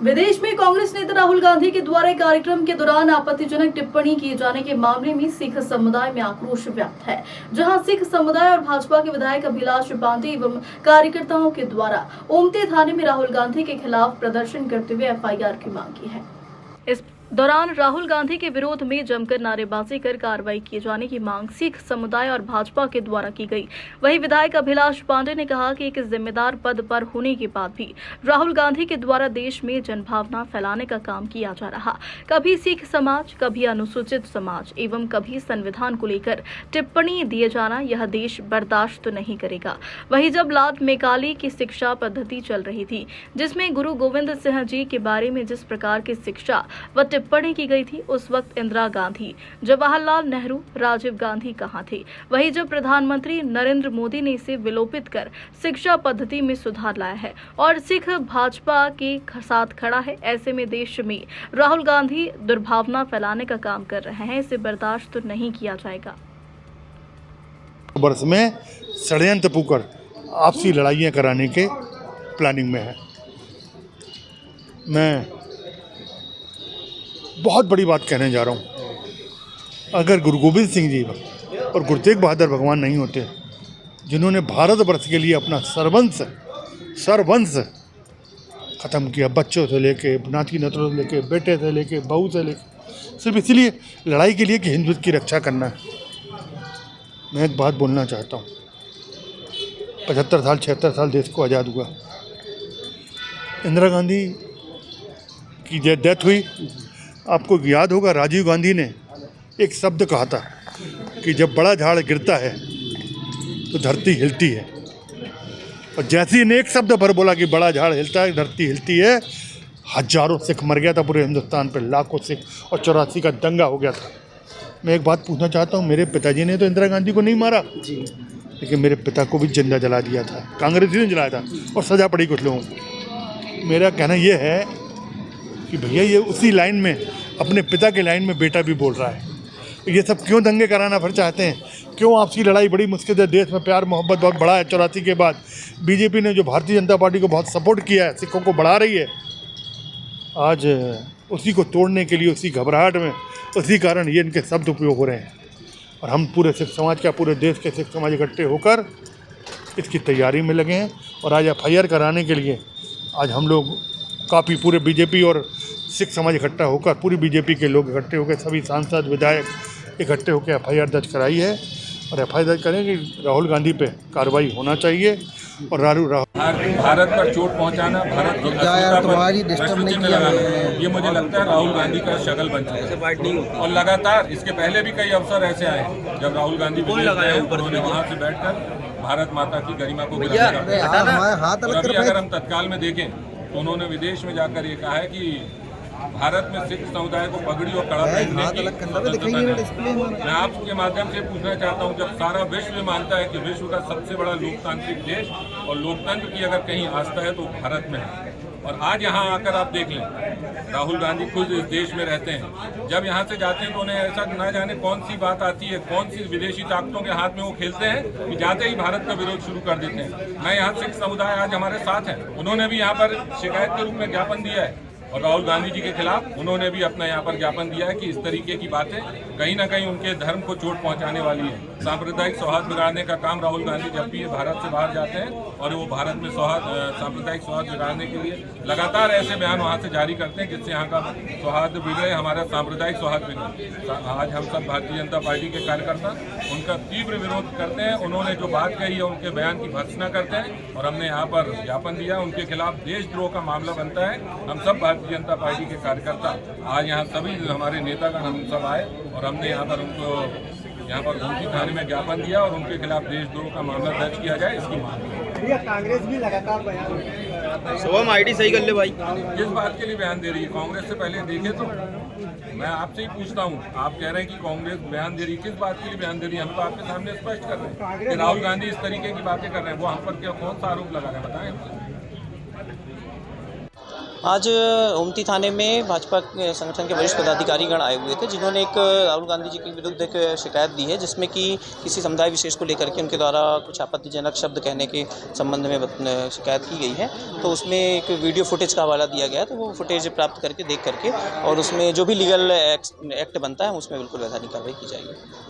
विदेश में कांग्रेस नेता राहुल गांधी के द्वारा एक कार्यक्रम के दौरान आपत्तिजनक टिप्पणी किए जाने के मामले में सिख समुदाय में आक्रोश व्याप्त है। जहां सिख समुदाय और भाजपा के विधायक अभिलाष पांडे एवं कार्यकर्ताओं के द्वारा ओमते थाने में राहुल गांधी के खिलाफ प्रदर्शन करते हुए एफआईआर की मांग की है। इस दौरान राहुल गांधी के विरोध में जमकर नारेबाजी कर कार्रवाई किए जाने की मांग सिख समुदाय और भाजपा के द्वारा की गई। वहीं विधायक अभिलाष पांडे ने कहा कि एक जिम्मेदार पद पर होने के बाद भी राहुल गांधी के द्वारा देश में जनभावना फैलाने का काम किया जा रहा। कभी सिख समाज, कभी अनुसूचित समाज एवं कभी संविधान को लेकर टिप्पणी दिए जाना यह देश बर्दाश्त नहीं करेगा। वहीं जब लाद मेकाली की शिक्षा पद्धति चल रही थी, जिसमें गुरु गोविंद सिंह जी के बारे में जिस प्रकार की शिक्षा व टिप्पणी की गई थी, उस वक्त इंदिरा गांधी, जवाहरलाल नेहरू, राजीव गांधी कहां थे? वहीं जब प्रधानमंत्री नरेंद्र मोदी ने इसे विलोपित कर शिक्षा पद्धति में सुधार लाया है और सिख भाजपा के साथ खड़ा है, ऐसे में देश में राहुल गांधी दुर्भावना फैलाने का काम कर रहे हैं। इसे बर्दाश्त नहीं किया जाएगा। वर्ष में षड्यंत्र पुकर आपसी लड़ाइयाँ कराने के प्लानिंग में है। मैं बहुत बड़ी बात कहने जा रहा हूँ। अगर गुरु गोविंद सिंह जी और गुरु तेग बहादुर भगवान नहीं होते, जिन्होंने भारतवर्ष के लिए अपना सर्वंश ख़त्म किया, बच्चों से लेके नाती नतरों से लेके बेटे से लेके बहू से लेके, सिर्फ इसलिए लड़ाई के लिए कि हिंदुत्व की रक्षा करना है। मैं एक बात बोलना चाहता हूँ। 76 साल देश को आज़ाद हुआ। इंदिरा गांधी की डेथ हुई। आपको याद होगा, राजीव गांधी ने एक शब्द कहा था कि जब बड़ा झाड़ गिरता है तो धरती हिलती है। और जैसे ही ने एक शब्द भर बोला कि बड़ा झाड़ हिलता है, धरती हिलती है, हजारों सिख मर गया था पूरे हिंदुस्तान पे, लाखों सिख, और 84 का दंगा हो गया था। मैं एक बात पूछना चाहता हूँ, मेरे पिताजी ने तो इंदिरा गांधी को नहीं मारा, लेकिन मेरे पिता को भी जिंदा जला दिया था, कांग्रेसी ने जलाया था, और सजा पड़ी कुछ लोगों को। मेरा कहना यह है कि भैया ये उसी लाइन में, अपने पिता के लाइन में बेटा भी बोल रहा है। ये सब क्यों दंगे कराना फिर चाहते हैं? क्यों आपसी लड़ाई? बड़ी मुश्किल है। देश में प्यार मोहब्बत बहुत बड़ा है। 84 के बाद बीजेपी ने जो भारतीय जनता पार्टी को बहुत सपोर्ट किया है, सिखों को बढ़ा रही है, आज उसी को तोड़ने के लिए, उसी घबराहट में, उसी कारण ये इनके शब्द उपयोग हो रहे हैं। और हम पूरे सिख समाज का, पूरे देश के सिख समाज इकट्ठे होकर इसकी तैयारी में लगे हैं। और आज एफआईआर कराने के लिए आज हम लोग काफ़ी पूरे बीजेपी और सिख समाज इकट्ठा होकर, पूरी बीजेपी के लोग इकट्ठे होकर, सभी सांसद विधायक इकट्ठे होकर एफआईआर दर्ज कराई है। और एफआईआर दर्ज करें कि राहुल गांधी पे कार्रवाई होना चाहिए। और भारत पर चोट पहुंचाना, भारत की अस्मिता पर प्रश्न चिन्ह लगाना, ये मुझे लगता है राहुल गांधी का शगल बन चुका है। और लगातार इसके पहले भी कई अवसर ऐसे आए जब राहुल गांधी उन्होंने वहाँ से बैठकर भारत माता की गरिमा को अभी अगर हम तत्काल में देखें तो उन्होंने विदेश में जाकर ये कहा है कि भारत में सिख समुदाय को पगड़ी और कड़ा पहनने की। मैं आपके माध्यम से पूछना चाहता हूं, जब सारा विश्व मानता है कि विश्व का सबसे बड़ा लोकतांत्रिक देश और लोकतंत्र की अगर कहीं आस्था है तो भारत में है, और आज यहाँ आकर आप देख लें, राहुल गांधी खुद इस देश में रहते हैं, जब यहाँ से जाते हैं तो उन्हें ऐसा ना जाने कौन सी बात आती है, कौन सी विदेशी ताकतों के हाथ में वो खेलते हैं कि जाते ही भारत का विरोध शुरू कर देते हैं। मैं यहाँ सिख समुदाय आज हमारे साथ है, उन्होंने भी यहाँ पर शिकायत के रूप में ज्ञापन दिया है, और राहुल गांधी जी के खिलाफ उन्होंने भी अपना यहाँ पर ज्ञापन दिया है कि इस तरीके की बातें कहीं ना कहीं उनके धर्म को चोट पहुंचाने वाली है। सांप्रदायिक सौहार्द बिगाड़ने का काम राहुल गांधी जब भी भारत से बाहर जाते हैं और वो भारत में सांप्रदायिक सौहार्द बिगाड़ने के लिए लगातार ऐसे बयान वहाँ से जारी करते हैं जिससे यहाँ का सौहार्द बिगड़े, हमारा सांप्रदायिक सौहार्द बिगड़े। आज हम सब भारतीय जनता पार्टी के कार्यकर्ता उनका तीव्र विरोध करते हैं। उन्होंने जो बात कही है उनके बयान की भर्त्सना करते हैं, और हमने यहाँ पर ज्ञापन दिया, उनके खिलाफ देशद्रोह का मामला बनता है। हम सब भारतीय जनता पार्टी के कार्यकर्ता आज यहाँ सभी हमारे नेतागण हम सब आए और हमने यहाँ पर उनको यहाँ पर ओमती थाने में ज्ञापन दिया और उनके खिलाफ देशद्रोह का मामला दर्ज किया जाए, इसकी मांग। कांग्रेस भी लगातार बयान शुभम आईडी सही कर ले भाई। किस बात के लिए बयान दे रही है? कांग्रेस से पहले देखे तो मैं आपसे ही पूछता हूँ, आप कह रहे हैं कि कांग्रेस बयान दे रही है, किस बात के लिए बयान दे रही है? हम तो आपके सामने स्पष्ट कर रहे हैं कि राहुल गांधी इस तरीके की बातें कर रहे हैं, वो हम पर क्या कौन सा आरोप लगा रहे हैं, बताएं। आज ओमती थाने में भाजपा के संगठन के वरिष्ठ पदाधिकारीगण आए हुए थे, जिन्होंने एक राहुल गांधी जी के विरुद्ध एक शिकायत दी है, जिसमें कि किसी समुदाय विशेष को लेकर के उनके द्वारा कुछ आपत्तिजनक शब्द कहने के संबंध में शिकायत की गई है। तो उसमें एक वीडियो फुटेज का हवाला दिया गया, तो वो फुटेज प्राप्त करके देख करके और उसमें जो भी लीगल एक्ट बनता है उसमें बिल्कुल वैधानिक कार्रवाई की जाएगी।